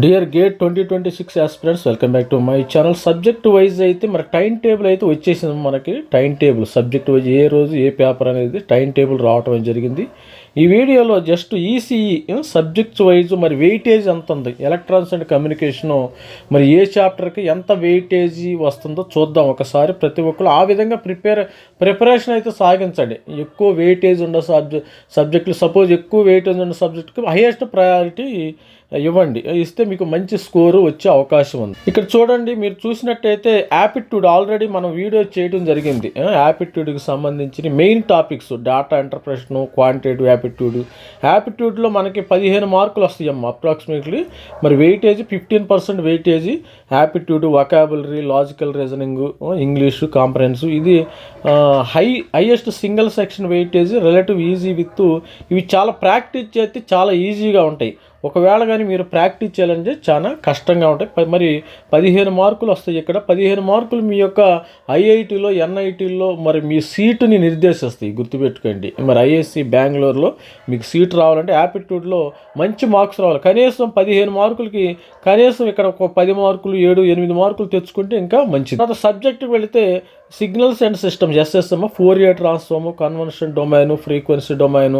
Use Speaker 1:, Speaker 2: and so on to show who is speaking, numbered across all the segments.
Speaker 1: Dear gate 2026 aspirants welcome back to my channel. Subject wise అయితే మరి time table అయితే వచ్చేసింది. మనకి టైం టేబుల్ సబ్జెక్ట్ వైజ్ ఏ రోజు ఏ పేపర్ అనేది టైం టేబుల్ రావటం జరిగింది. ఈ వీడియోలో జస్ట్ ఈసీఈ సబ్జెక్ట్స్ వైజ్ మరి వెయిటేజ్ ఎంత ఉంది, ఎలక్ట్రానిక్స్ అండ్ కమ్యూనికేషను మరి ఏ చాప్టర్కి ఎంత వెయిటేజీ వస్తుందో చూద్దాం ఒకసారి. ప్రతి ఒక్కరు ఆ విధంగా ప్రిపరేషన్ అయితే సాగించండి. ఎక్కువ వెయిటేజ్ ఉన్న సబ్జెక్టులు సపోజ్ ఎక్కువ వెయిటేజ్ ఉన్న సబ్జెక్ట్కి హైయెస్ట్ ప్రయారిటీ ఇవ్వండి. ఇస్తే మీకు మంచి స్కోరు వచ్చే అవకాశం ఉంది. ఇక్కడ చూడండి, మీరు చూసినట్టయితే యాప్టిట్యూడ్ ఆల్రెడీ మనం వీడియో చేయడం జరిగింది. యాప్టిట్యూడ్కి సంబంధించిన main topics data interpretation, quantitative యాప్టిట్యూడ్లో మనకి 15 మార్కులు వస్తాయమ్మా అప్రాక్సిమేట్లీ. మరి weightage 15% weightage aptitude, vocabulary, logical reasoning, English comprehensive. ఇది highest single section weightage, relative easy with ఇవి చాలా ప్రాక్టీస్ చేస్తే చాలా ఈజీగా ఉంటాయి. ఒకవేళ కానీ మీరు ప్రాక్టీస్ చేయాలంటే చాలా కష్టంగా ఉంటాయి. మరి 15 మార్కులు వస్తాయి. ఇక్కడ 15 మార్కులు మీ యొక్క ఐఐటీలో, ఎన్ఐటీలో మరి మీ సీటుని నిర్దేశిస్తాయి, గుర్తుపెట్టుకోండి. మరి ఐఐసి బెంగళూరులో మీకు సీటు రావాలంటే యాప్టిట్యూడ్లో మంచి మార్క్స్ రావాలి. కనీసం 15 మార్కులకి కనీసం ఇక్కడ ఒక 10 మార్కులు, 7, 8 మార్కులు తెచ్చుకుంటే ఇంకా మంచిది. తర్వాత సబ్జెక్టుకి వెళితే signals and systems, SSM, Fourier transform, convention domain, frequency domain,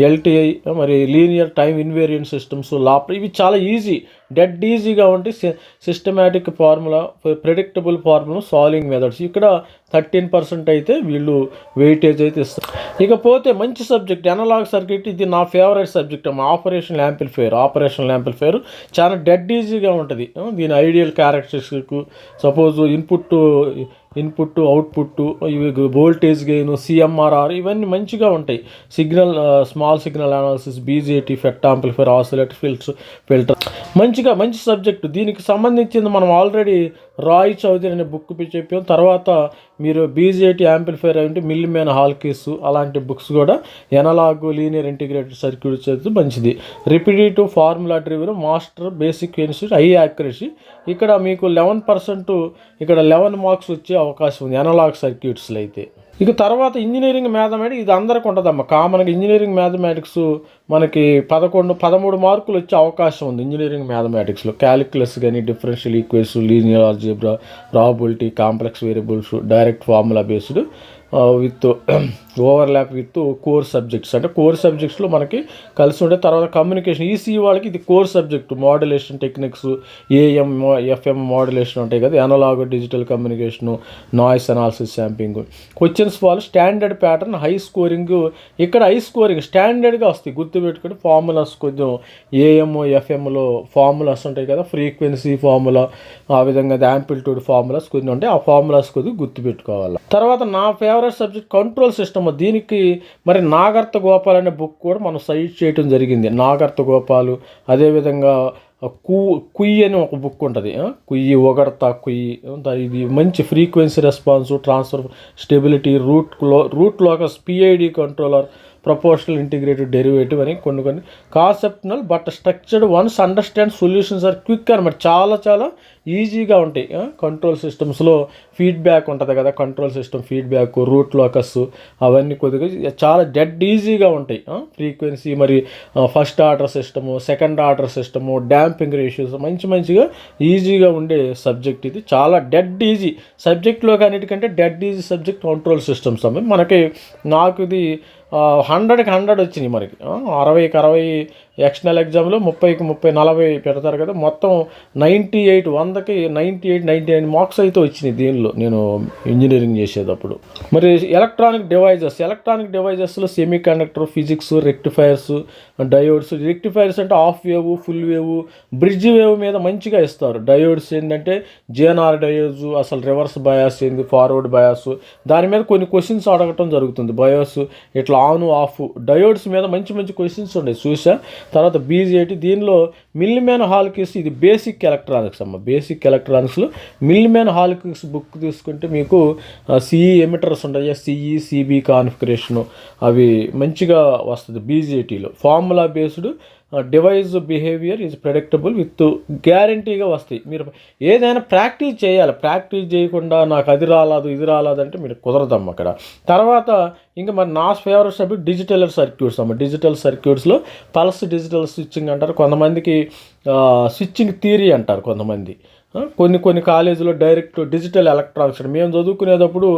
Speaker 1: LTI, మరి లీనియర్ టైం ఇన్వేరియంట్ సిస్టమ్స్, ఇవి చాలా ఈజీ, డెడ్ ఈజీగా ఉంటాయి. Systematic formula, predictable formula, solving methods. ఇక్కడ 13% అయితే వీళ్ళు వెయిటేజ్ అయితే ఇస్తారు. ఇకపోతే మంచి సబ్జెక్ట్ అనలాగ్ సర్క్యూట్, ఇది నా ఫేవరెట్ సబ్జెక్ట్ అమ్మా. ఆపరేషనల్ యాంప్లిఫైయర్ చాలా డెడ్ ఈజీగా ఉంటుంది. దీని ideal characteristic suppose input output, ఇవి వోల్టేజ్ గెయిన్, సిఎంఆర్ఆర్, ఇవన్నీ మంచిగా ఉంటాయి. స్మాల్ సిగ్నల్ అనాలిసిస్, బీజేటీ, ఫెట్ యాంప్లిఫైర్, ఆసిలేటర్, ఫిల్టర్ మంచి సబ్జెక్టు. దీనికి సంబంధించింది మనం ఆల్రెడీ రాయ్ చౌదరి అనే బుక్ చెప్పాం. తర్వాత మీరు బీజేటీ యాంప్లిఫైర్ అంటే మిల్లిమెన్ హాల్కీస్ అలాంటి బుక్స్ కూడా, ఎనలాగ్, లీనియర్ ఇంటిగ్రేటెడ్ సర్క్యూట్స్ అయితే మంచిది. Repetitive, formula driven, master, basic institute, high accuracy. ఇక్కడ మీకు 11%, ఇక్కడ 11 మార్క్స్ వచ్చే అవకాశం ఉంది ఎనలాగ్ సర్క్యూట్స్లో అయితే. ఇక తర్వాత ఇంజనీరింగ్ మ్యాథమెటిక్స్, ఇది అందరికి ఉంటుందమ్మా కామన్గా. ఇంజనీరింగ్ మ్యాథమెటిక్స్ మనకి 13 మార్కులు వచ్చే అవకాశం ఉంది ఇంజనీరింగ్ మ్యాథమెటిక్స్లో. క్యాలిక్యులస్ కానీ, differential equation, linear algebra, probability, complex variables, direct formula based with overlap with core subjects. అంటే కోర్ సబ్జెక్ట్స్లో మనకి కలిసి ఉండే. తర్వాత కమ్యూనికేషన్, ఈసీ వాళ్ళకి ఇది core subject. Modulation techniques, AM, FM modulation ఉంటాయి కదా, analog, digital communication, noise analysis, sampling. Questions వాళ్ళు స్టాండర్డ్ ప్యాటర్న్, హై స్కోరింగ్. ఇక్కడ హై స్కోరింగ్ స్టాండర్డ్గా వస్తాయి, గుర్తుపెట్టుకుని. ఫార్ములాస్ కొంచెం ఏఎం, ఎఫ్ఎంలో ఫార్ములాస్ ఉంటాయి కదా, ఫ్రీక్వెన్సీ ఫార్ములా, ఆ విధంగా యాంప్లిట్యూడ్ ఫార్ములాస్ కొన్ని ఉంటాయి. ఆ ఫార్ములాస్ కొద్దిగా గుర్తుపెట్టుకోవాలి. తర్వాత నా ఫేవరెట్ సబ్జెక్ట్ కంట్రోల్ సిస్టమ్. దీనికి మరి నాగర్త గోపాల్ అనే బుక్ కూడా మనం సైట్ చేయడం జరిగింది. నాగర్త గోపాలు, అదేవిధంగా కుయ్యి అని ఒక బుక్ ఉంటుంది, కుయ్యి ఒగడతా కుయ్యి. ఇది మంచి frequency response, transfer stability, root locus, PID controller, proportional integrated derivative అని కొన్ని conceptual but structured ones understand solutions are quick అనమాట. చాలా ఈజీగా ఉంటాయి. కంట్రోల్ సిస్టమ్స్లో ఫీడ్బ్యాక్ ఉంటుంది కదా, control system feedback, root locus, అవన్నీ కొద్దిగా చాలా డెడ్ ఈజీగా ఉంటాయి. ఫ్రీక్వెన్సీ, మరి first order system, second order system, damping ratios, మంచిగా ఈజీగా ఉండే సబ్జెక్ట్ ఇది. చాలా డెడ్ ఈజీ సబ్జెక్ట్లో అన్నిటికంటే dead easy subject control systems అమ్మ. నాకు ఇది 100కి 100 వచ్చినాయి. మనకి 60కి 60 ఎక్స్టర్నల్ ఎగ్జామ్లో 30కి 30, 40 పెడతారు కదా. మొత్తం 98, 100కి 98, 99 మార్క్స్ అయితే వచ్చినాయి దీనిలో నేను ఇంజనీరింగ్ చేసేటప్పుడు. మరి ఎలక్ట్రానిక్ డివైజెస్లో semiconductor, physics, rectifiers, diodes. Rectifiers అంటే half wave, full wave, bridge wave మీద మంచిగా ఇస్తారు. డయోడ్స్ ఏంటంటే జేఎన్ఆర్ డయోడ్స్, అసలు రివర్స్ బయాస్ ఏంది, ఫార్వర్డ్ బయాస్, దాని మీద కొన్ని క్వశ్చన్స్ అడగటం జరుగుతుంది. బయాస్ ఇట్లా ఆన్ ఆఫ్, డయోడ్స్ మీద మంచి క్వశ్చన్స్ ఉన్నాయి చూసా. తర్వాత బీజేటీ, దీనిలో మిల్లిమెన్ హాల్కీస్, ఇది బేసిక్ ఎలక్ట్రానిక్స్ అమ్మ. బేసిక్ ఎలక్ట్రానిక్స్లో మిల్లిమెన్ హాల్కీస్ బుక్ తీసుకుంటే మీకు సిఈ ఎమిటర్స్ ఉంటాయి, సిఈ, సిబి కాన్ఫిగరేషను, అవి మంచిగా వస్తుంది బీజేటీలో. Formula based device behaviour is predictable with గ్యారంటీగా వస్తాయి. మీరు ఏదైనా ప్రాక్టీస్ చేయాలి. ప్రాక్టీస్ చేయకుండా నాకు అది రాలేదు ఇది రాలేదంటే మీరు కుదరదమ్మ అక్కడ. తర్వాత ఇంకా మరి నా ఫేవరెట్ సబ్జెక్ట్ డిజిటల్ సర్క్యూట్స్ అమ్మ. డిజిటల్ సర్క్యూట్స్లో పల్స్ డిజిటల్ స్విచ్చింగ్ అంటారు, కొంతమందికి స్విచ్చింగ్ థియరీ అంటారు కొంతమంది. కొన్ని కాలేజీలో డైరెక్ట్ డిజిటల్ ఎలక్ట్రానిక్స్. మేము చదువుకునేటప్పుడు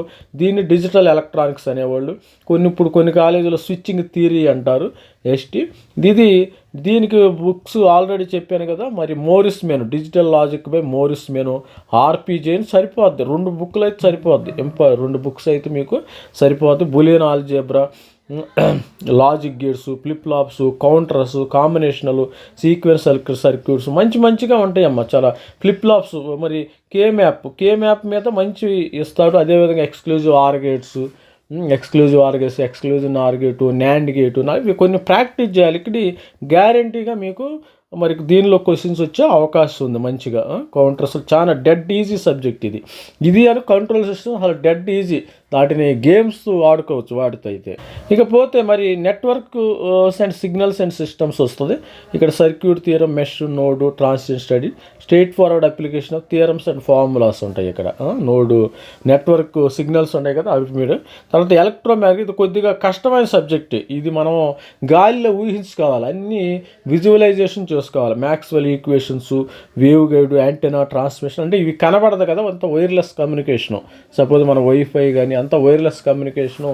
Speaker 1: దీన్ని డిజిటల్ ఎలక్ట్రానిక్స్ అనేవాళ్ళు. కొన్ని కాలేజీలో స్విచ్చింగ్ థియరీ అంటారు దీనికి బుక్స్ ఆల్రెడీ చెప్పాను కదా. మరి Morris menu, digital logic by Morris menu, RPG అని సరిపోద్ది. 2 బుక్లు అయితే సరిపోద్ది. 2 బుక్స్ అయితే మీకు సరిపోద్ది. Boolean algebra, logic gates, flip flops, counters, combinational, sequence circuits మంచిగా ఉంటాయమ్మా చాలా. ఫ్లిప్ ఫ్లాప్స్ మరి కే మ్యాప్ మీద మంచి ఇస్తాడు. అదేవిధంగా exclusive are gates, exclusive Nar gate, NAND gate ఇవి కొన్ని ప్రాక్టీస్ చేయాలి. ఇక్కడ గ్యారంటీగా మీకు మరి దీనిలో క్వశ్చన్స్ వచ్చే అవకాశం ఉంది మంచిగా. కౌంటర్స్ చాలా డెడ్ ఈజీ సబ్జెక్ట్ ఇది అని కంట్రోల్ సిస్టమ్ అసలు డెడ్ ఈజీ. వాటిని గేమ్స్ ఆడుకోవచ్చు వాటితో అయితే. ఇకపోతే మరి network and signals and systems వస్తుంది. ఇక్కడ circuit theorem, mesh, node, transition study, straight forward application of theorems and formulas ఉంటాయి ఇక్కడ. నోడు, నెట్వర్క్, సిగ్నల్స్ ఉంటాయి కదా అవి మీరు. తర్వాత ఎలక్ట్రోమాగ్నెటిక్ ఇది కొద్దిగా కష్టమైన సబ్జెక్ట్. ఇది మనం గాలిలో ఊహించుకోవాలి, అన్నీ విజువలైజేషన్ చేసుకోవాలి. Maxwell equations, wave guide, antenna, transmission అంటే ఇవి కనబడదు కదా. అంత వైర్లెస్ కమ్యూనికేషను. సపోజ్ మన వైఫై కానీ అంత వైర్లెస్ కమ్యూనికేషను,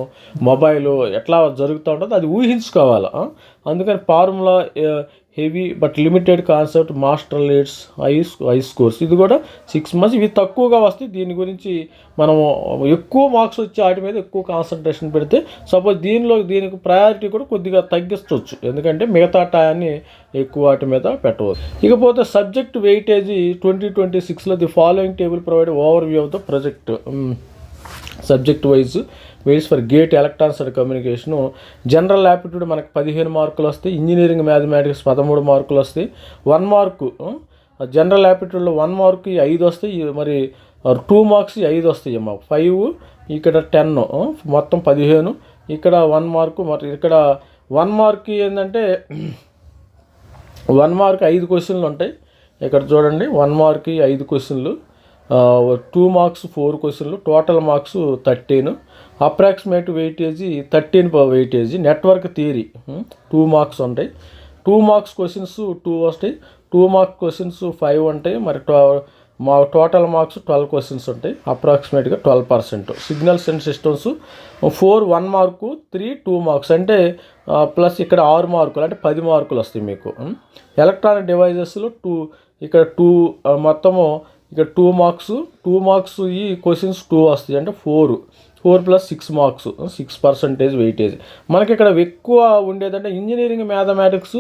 Speaker 1: మొబైల్ ఎట్లా జరుగుతూ ఉంటుందో అది ఊహించుకోవాలి. అందుకని formula heavy but limited concept, master leads, high scores ఇది కూడా 6 months. ఇవి తక్కువగా వస్తాయి. దీని గురించి మనము ఎక్కువ మార్క్స్ వచ్చి వాటి మీద ఎక్కువ కాన్సన్ట్రేషన్ పెడితే సపోజ్ దీనికి ప్రయారిటీ కూడా కొద్దిగా తగ్గించవచ్చు. ఎందుకంటే మిగతా టయాన్ని ఎక్కువ వాటి మీద పెట్టవచ్చు. ఇకపోతే సబ్జెక్ట్ వెయిటేజీ 2026లో the following table provide overview of the project. Subject wise weights for GATE, electronics and communication. General aptitude మనకు 15 మార్కులు వస్తాయి. ఇంజనీరింగ్ మ్యాథమెటిక్స్ 13 మార్కులు వస్తాయి. 1 మార్కు జనరల్ యాప్టిట్యూడ్లో 1 మార్కు 5 వస్తాయి. మరి 2 మార్క్స్ 5 వస్తాయి అమ్మా. 5 ఇక్కడ 10 మొత్తం 15. ఇక్కడ 1 మార్కు. మరి ఇక్కడ 1 మార్క్ ఏంటంటే 1 మార్క్ 5 క్వశ్చన్లు ఉంటాయి. ఇక్కడ చూడండి 1 మార్క్కి 5 క్వశ్చన్లు, 2 మార్క్స్ 4 క్వశ్చన్లు, total marks 13. Approximate weightage 13 weightage. Network theory 2 marks ఉంటాయి. 2 మార్క్స్ క్వశ్చన్స్ 2 వస్తాయి. 2 మార్క్స్ క్వశ్చన్స్ 5 ఉంటాయి. మరి టోటల్ మార్క్స్ 12 క్వశ్చన్స్ ఉంటాయి. అప్రాక్సిమేట్గా 12%. Signals and systems 4 1 mark, 3 2 marks అంటే ప్లస్ ఇక్కడ 6 మార్కులు అంటే 10 మార్కులు వస్తాయి మీకు. ఎలక్ట్రానిక్ డివైజెస్లో 2 ఇక్కడ 2 మొత్తము ఇక్కడ 2 మార్క్స్ ఈ క్వశ్చన్స్ 2 వస్తాయి అంటే 4 + 6 మార్క్స్, 6% వెయిటేజ్. మనకి ఇక్కడ ఎక్కువ ఉండేదంటే ఇంజనీరింగ్ మ్యాథమెటిక్స్,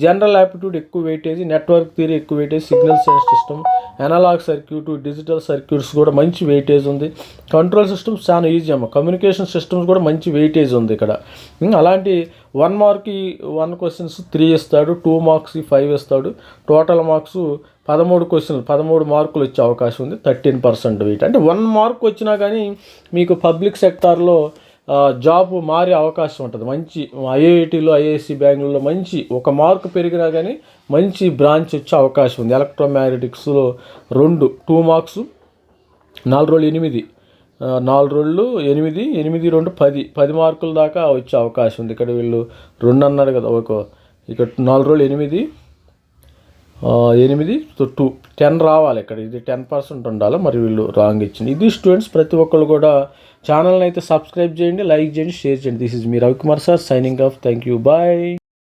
Speaker 1: జనరల్ యాప్టిట్యూడ్ ఎక్కువ వెయిటేజ్, నెట్వర్క్ థియరీ ఎక్కువ weightage, signals and system, analog circuit, digital circuits కూడా మంచి వెయిటేజ్ ఉంది. కంట్రోల్ సిస్టమ్స్ చాలా ఈజీ అమ్మ. కమ్యూనికేషన్ సిస్టమ్స్ కూడా మంచి వెయిటేజ్ ఉంది ఇక్కడ. అలాంటి 1 మార్క్కి 1 క్వశ్చన్స్ 3 ఇస్తాడు, 2 మార్క్స్ 5 ఇస్తాడు. టోటల్ మార్క్స్ 13 క్వశ్చన్లు 13 మార్కులు వచ్చే అవకాశం ఉంది. 13% వెయిట్ అంటే 1 మార్క్ వచ్చినా కానీ మీకు పబ్లిక్ సెక్టార్లో జాబ్ మారే అవకాశం ఉంటుంది. మంచి ఐఐటీలో, ఐఐసి బెంగళూరులో మంచి 1 మార్క్ పెరిగినా కానీ మంచి బ్రాంచ్ వచ్చే అవకాశం ఉంది. ఎలక్ట్రోమాగ్నెటిక్స్లో 2 మార్క్స్ 4 రోజులు 8, 4 రోజులు 8, 8 2 10 మార్కుల దాకా వచ్చే అవకాశం ఉంది. ఇక్కడ వీళ్ళు 2 అన్నారు కదా, ఇక్కడ 4 రోజులు 8 2 10 రావాలి. ఇక్కడ ఇది 10% ఉండాలి. మరి వీళ్ళు రాంగ్ ఇచ్చింది. ఇది స్టూడెంట్స్ ప్రతి ఒక్కళ్ళు కూడా ఛానల్ని అయితే సబ్స్క్రైబ్ చేయండి, లైక్ చేయండి, షేర్ చేయండి. This is me Ravikumar sir signing off. Thank you, bye.